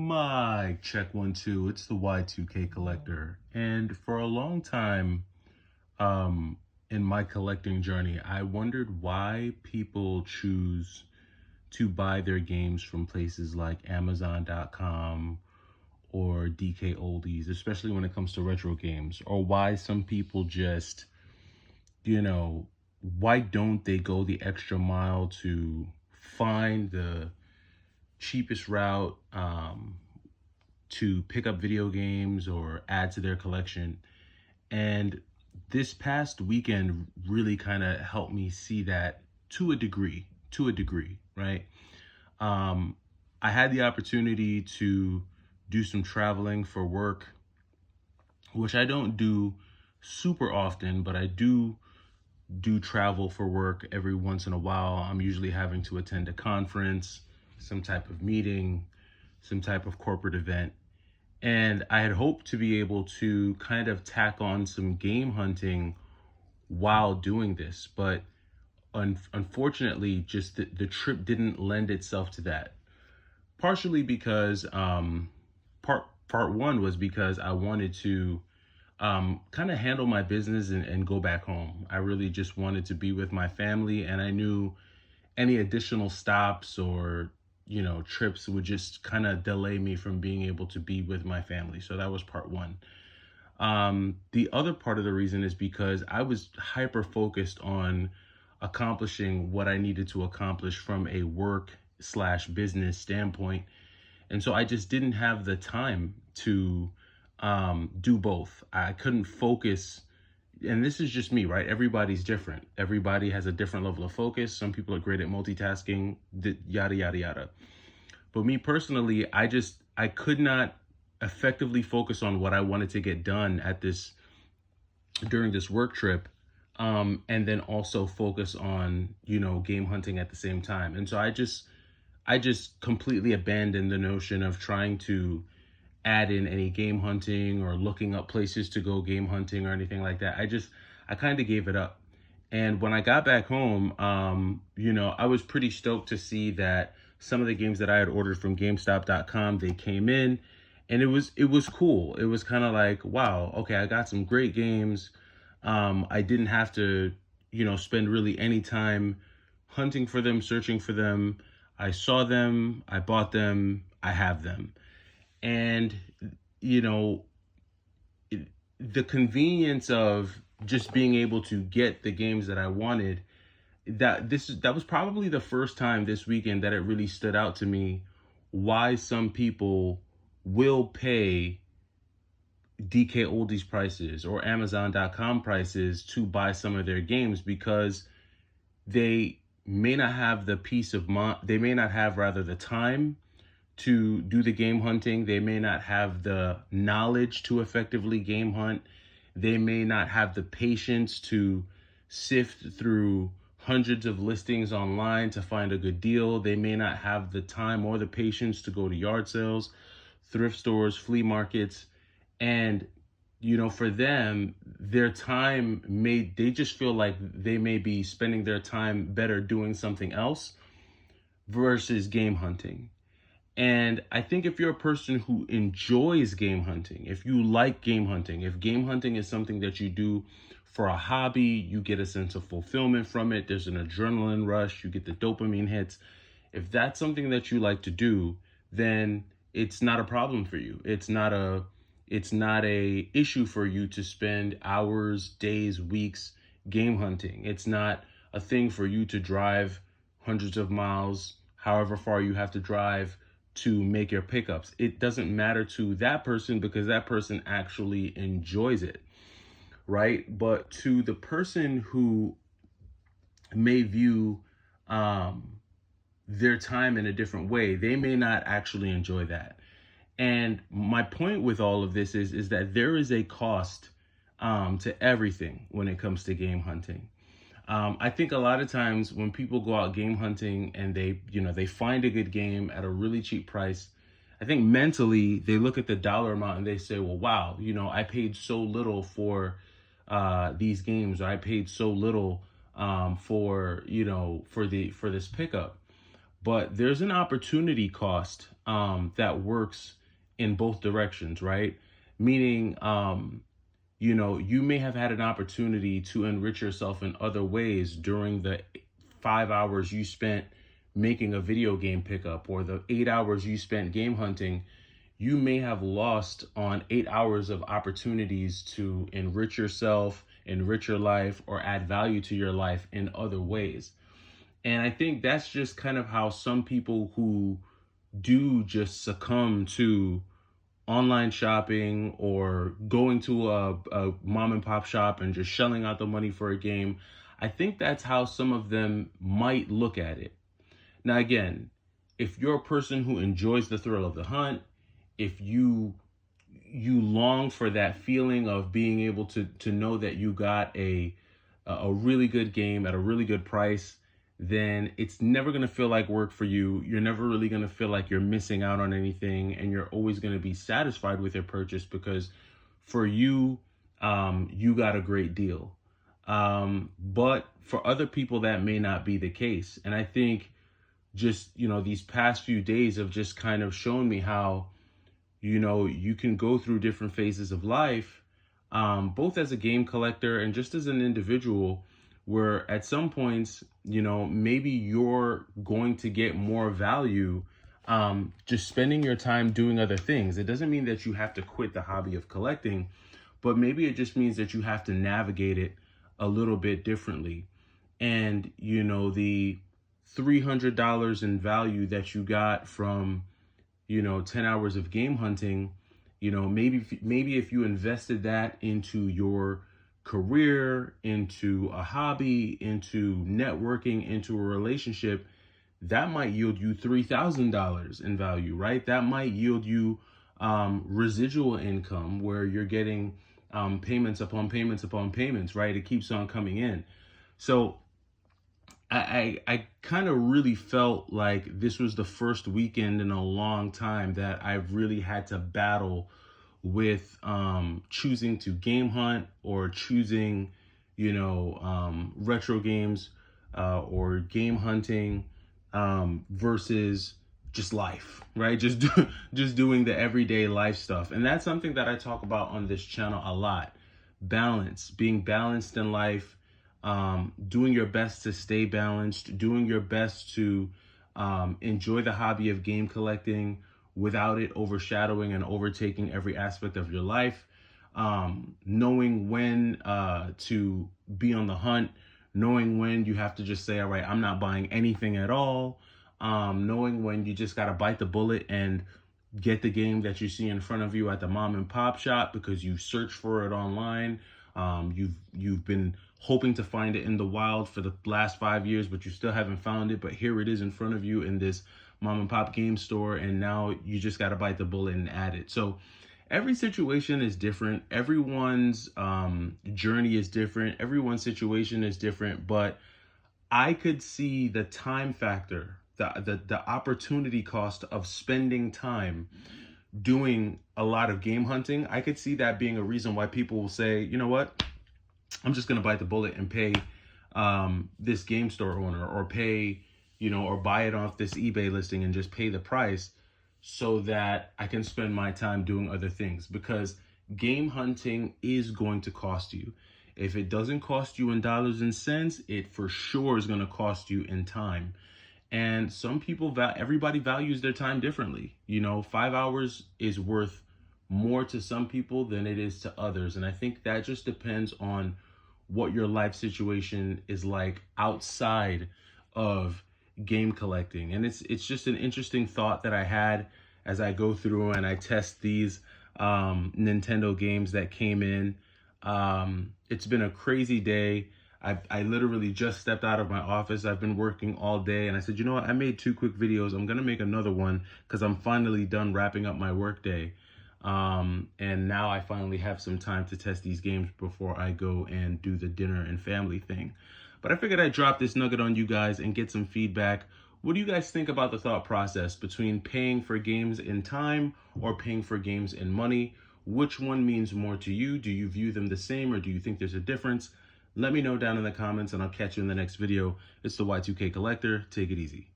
Mic check 1 2. It's the Y2K collector. And for a long time, um, in my collecting journey, I wondered why people choose to buy their games from places like Amazon.com or DK Oldies, especially when it comes to retro games, or why some people just, you know, why don't they go the extra mile to find the cheapest route, to pick up video games or add to their collection. And this past weekend really kind of helped me see that to a degree, right? Um, I had the opportunity to do some traveling for work, which I don't do super often, but I do travel for work every once in a while. I'm usually having to attend a conference, some type of meeting, some type of corporate event. And I had hoped to be able to kind of tack on some game hunting while doing this. But unfortunately, just the trip didn't lend itself to that. Partially because part one was because I wanted to kind of handle my business and go back home. I really just wanted to be with my family, and I knew any additional stops or trips would just kind of delay me from being able to be with my family. So that was part one. The other part of the reason is because I was hyper focused on accomplishing what I needed to accomplish from a work slash business standpoint. And so I just didn't have the time to do both. I couldn't focus. And this is just me, right? Everybody's different. Everybody has a different level of focus. Some people are great at multitasking, yada, yada, yada. But me personally, I could not effectively focus on what I wanted to get done during this work trip, and then also focus on, game hunting at the same time. And so I just completely abandoned the notion of trying to add in any game hunting or looking up places to go game hunting or anything like that. I kind of gave it up. And when I got back home, I was pretty stoked to see that some of the games that I had ordered from GameStop.com, they came in, and it was cool. It was kind of like, wow, okay, I got some great games. I didn't have to, spend really any time hunting for them, searching for them. I saw them, I bought them, I have them. And you know the convenience of just being able to get the games that I wanted, that was probably the first time this weekend that it really stood out to me why some people will pay DK Oldies prices or Amazon.com prices to buy some of their games, because they may not have the peace of mind, they may not have rather the time to do the game hunting. They may not have the knowledge to effectively game hunt. They may not have the patience to sift through hundreds of listings online to find a good deal. They may not have the time or the patience to go to yard sales, thrift stores, flea markets. And, for them, they just feel like they may be spending their time better doing something else versus game hunting. And I think if you're a person who enjoys game hunting, if you like game hunting, if game hunting is something that you do for a hobby, you get a sense of fulfillment from it, there's an adrenaline rush, you get the dopamine hits. If that's something that you like to do, then it's not a problem for you. It's not a issue for you to spend hours, days, weeks game hunting. It's not a thing for you to drive hundreds of miles, however far you have to drive to make your pickups. It doesn't matter to that person because that person actually enjoys it, right? But to the person who may view their time in a different way, they may not actually enjoy that. And my point with all of this is that there is a cost to everything when it comes to game hunting. I think a lot of times when people go out game hunting and they find a good game at a really cheap price, I think mentally they look at the dollar amount and they say, well, wow, I paid so little for these games, or I paid so little for this pickup. but there's an opportunity cost that works in both directions, right? Meaning, you may have had an opportunity to enrich yourself in other ways during the 5 hours you spent making a video game pickup, or the 8 hours you spent game hunting. You may have lost on 8 hours of opportunities to enrich yourself, enrich your life, or add value to your life in other ways. And I think that's just kind of how some people who do just succumb to online shopping or going to a mom and pop shop and just shelling out the money for a game. I think that's how some of them might look at it. Now, again, if you're a person who enjoys the thrill of the hunt, if you long for that feeling of being able to know that you got a really good game at a really good price, then it's never going to feel like work for you. You're never really going to feel like you're missing out on anything, and you're always going to be satisfied with your purchase because for you, you got a great deal. But for other people, that may not be the case. And I think just, these past few days have just kind of shown me how, you can go through different phases of life, both as a game collector and just as an individual, where at some points, maybe you're going to get more value just spending your time doing other things. It doesn't mean that you have to quit the hobby of collecting, but maybe it just means that you have to navigate it a little bit differently. And, the $300 in value that you got from 10 hours of game hunting, maybe if you invested that into your career, into a hobby, into networking, into a relationship, that might yield you $3,000 in value, right? That might yield you residual income where you're getting payments upon payments upon payments, right? It keeps on coming in. So I kind of really felt like this was the first weekend in a long time that I've really had to battle with choosing to game hunt or choosing, retro games or game hunting versus just life, right? Just doing the everyday life stuff. And that's something that I talk about on this channel a lot. Balance, being balanced in life, doing your best to stay balanced, doing your best to enjoy the hobby of game collecting without it overshadowing and overtaking every aspect of your life, knowing when to be on the hunt, knowing when you have to just say, all right, I'm not buying anything at all, knowing when you just got to bite the bullet and get the game that you see in front of you at the mom and pop shop because you searched for it online. You've been hoping to find it in the wild for the last 5 years, but you still haven't found it. But here it is in front of you in this mom and pop game store, and now you just got to bite the bullet and add it. So every situation is different. Everyone's journey is different. Everyone's situation is different. But I could see the time factor, the opportunity cost of spending time doing a lot of game hunting. I could see that being a reason why people will say, you know what, I'm just going to bite the bullet and pay this game store owner, or pay, or buy it off this eBay listing and just pay the price so that I can spend my time doing other things. Because game hunting is going to cost you. If it doesn't cost you in dollars and cents, it for sure is going to cost you in time. And some people, everybody values their time differently. 5 hours is worth more to some people than it is to others. And I think that just depends on what your life situation is like outside of game collecting. And it's just an interesting thought that I had as I go through and I test these Nintendo games that came in. It's been a crazy day. I literally just stepped out of my office. I've been working all day, and I said, you know what? I made 2 quick videos. I'm gonna make another one because I'm finally done wrapping up my work day. And now I finally have some time to test these games before I go and do the dinner and family thing. But I figured I'd drop this nugget on you guys and get some feedback. What do you guys think about the thought process between paying for games in time or paying for games in money? Which one means more to you? Do you view them the same, or do you think there's a difference? Let me know down in the comments, and I'll catch you in the next video. It's the Y2K Collector. Take it easy.